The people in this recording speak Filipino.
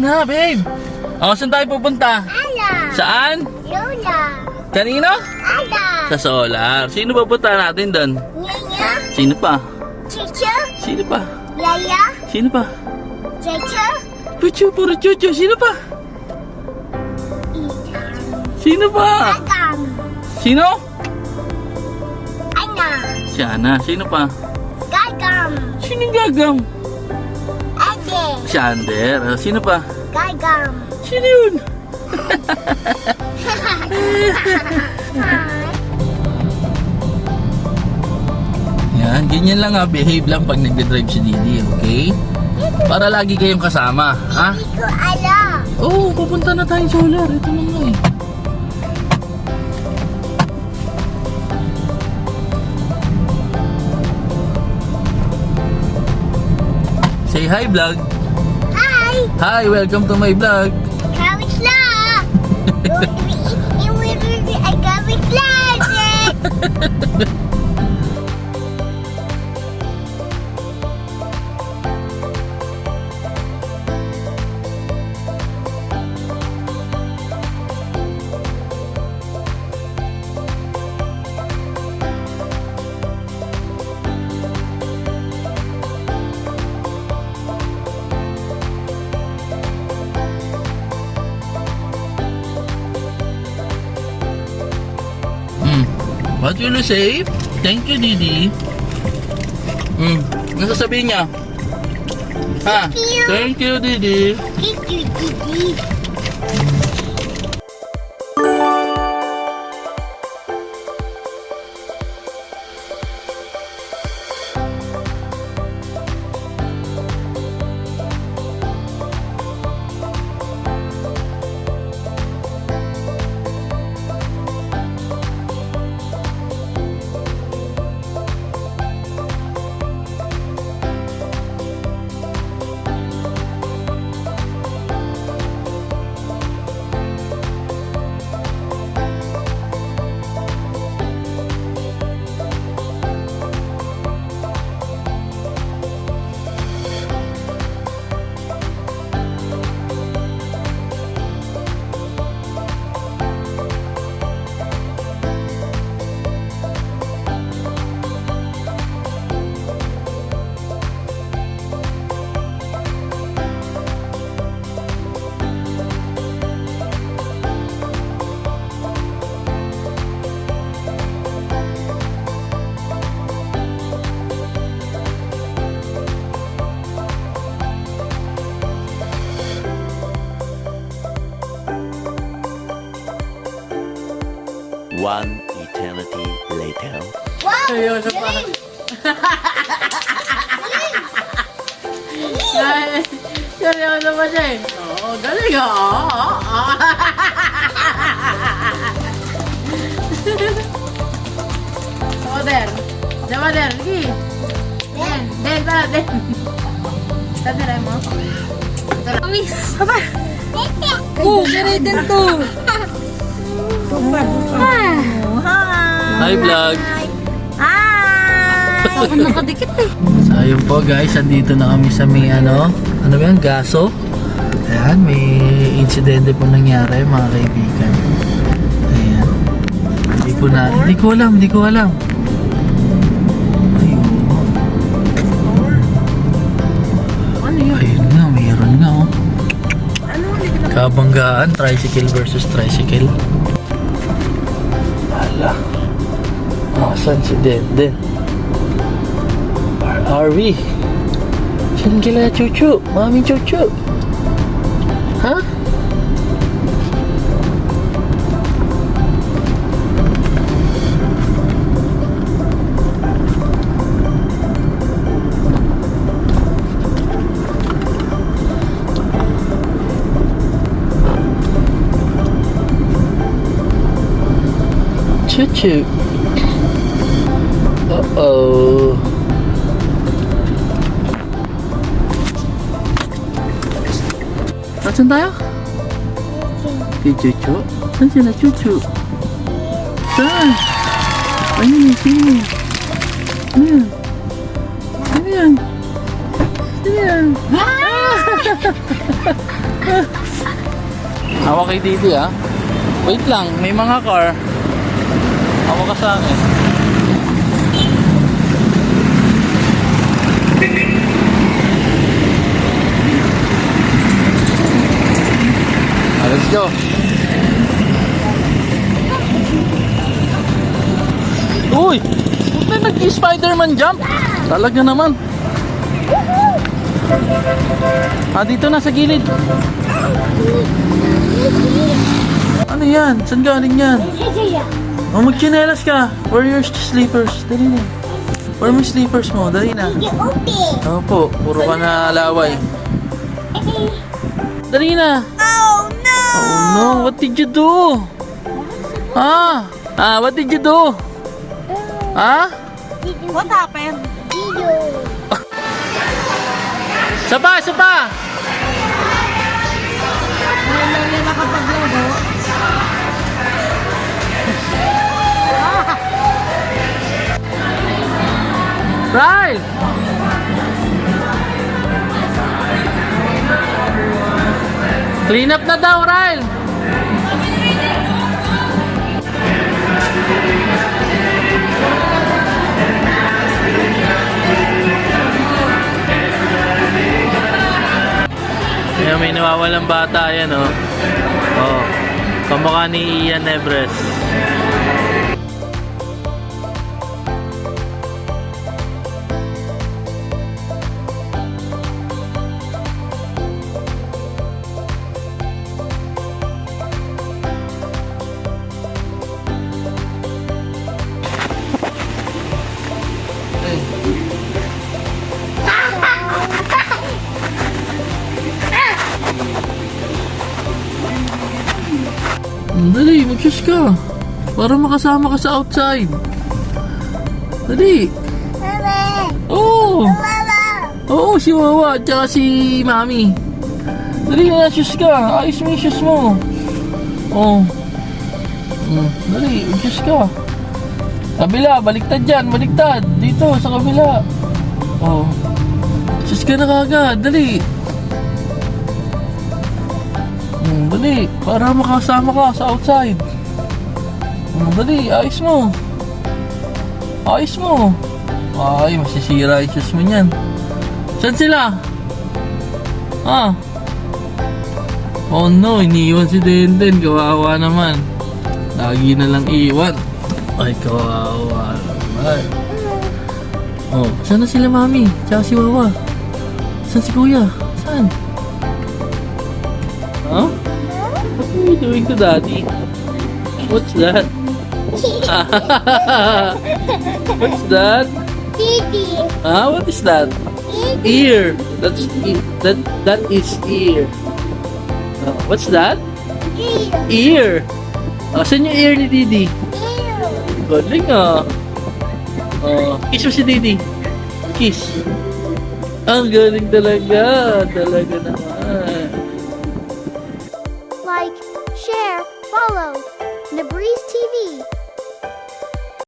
na, babe. Saan tayo pupunta? Ala. Saan? Lola. Kanino? Ala. Sa solar. Sino pupunta natin doon? Nyanya. Sino pa? Chicha. Sino pa? Yaya. Sino pa? Chicha. Chuchu, puro chuchu. Sino pa? Sino pa? Agam. Sino? Ana. Si Ana. Sino pa? Gagam. Sino yung gagam? Ade. Si Ander. Sino pa? Gagam. Sino yun? Yan, ganyan lang behave lang pag nagde-drive si Didi, okay? Para lagi kayong kasama, ha? Hindi ko alam. Oo, pupunta na tayong solar. Ito na nga eh. Say hi, vlog. Hi. Hi, welcome to my vlog. Kawit lang. Ay, kawit lang. What will you say? Thank you, Didi. Ano sasabihin niya? Ha? Thank you, Didi. Thank you, Didi. One eternity later. Wow. Seryoso pa. Ay, seryoso pa siya eh. Oo, galing oo. Der. Diba, Der? Lagi. Den, tara, Den. Tara mo. Miss. Papa. Dire din to. Hi, vlog. Ako nakadikit eh. So, ayun po guys, andito na kami sa may ano ba yan? Gaso. Ayan, may insidente po nangyari mga kaibigan. Ayan. Hindi ko alam. Ayun. Ano yun? Ayun nga, mayroon nga oh. Kabanggaan, tricycle versus tricycle. Hala. Saan si Den? Where are we? Saan kila Chuchu? Mami Chuchu? Ha? Chuchu. Uh-oh. Saan tayo? Kay Chuchu? Saan sila Chuchu? Saan? Ayun, sino? Ano yan? Ano yan? Ano yan? Hawak kay Didi ah. Wait lang, may mga car. Hawak ka sa akin. Let's go. Uy! Huwag na nag-Spider-Man jump. Talaga naman. Dito na sa gilid. Ano yan? Saan galing yan? Oh, magchinelas ka. Where are your sleepers? Dali na. Where are my sleepers mo? Dali na. Opo, puro ka na laway. Dali na. Oh no! Oh no, what did you do? What did you do? What happened? Sapa, sapa! Ngayon lang yan nakapaglobo. Ryle! Clean up na daw, Ryle! Ayan, may nawawalang bata yan, oh. Oh, kamukha ni Ian Everest. Dali, mag-shush ka. Para makasama ka sa outside. Dali. Oo. Oo, si Wawa at saka si Mami. Dali na, shush ka. Ayos mo yung shush mo. Oo. Dali, mag-shush ka. Kabila, baliktad dyan, baliktad. Dito, sa kabila. Oo. Shush ka na kagad, dali. Dali, para makasama ka sa outside. Dali, ayos mo. Ayos mo. Ay, masisira yung shoes mo niyan. Saan sila? Oh no, iniiwan si Denden. Kawawa naman. Lagi na lang iwan. Ay, kawawa naman. Oh, saan na sila Mami? Tsaka si Wawa? Saan si Kuya? Saan? What are you doing to Daddy? What's that? What's that? Didi. What is that? Ear. That's that is ear. What's that? Ear. Saan yung ear ni Didi? Galing kiss mo si Didi. Kiss. Ang galing talaga. Talaga naman. Like, share, follow. Nabreeze TV.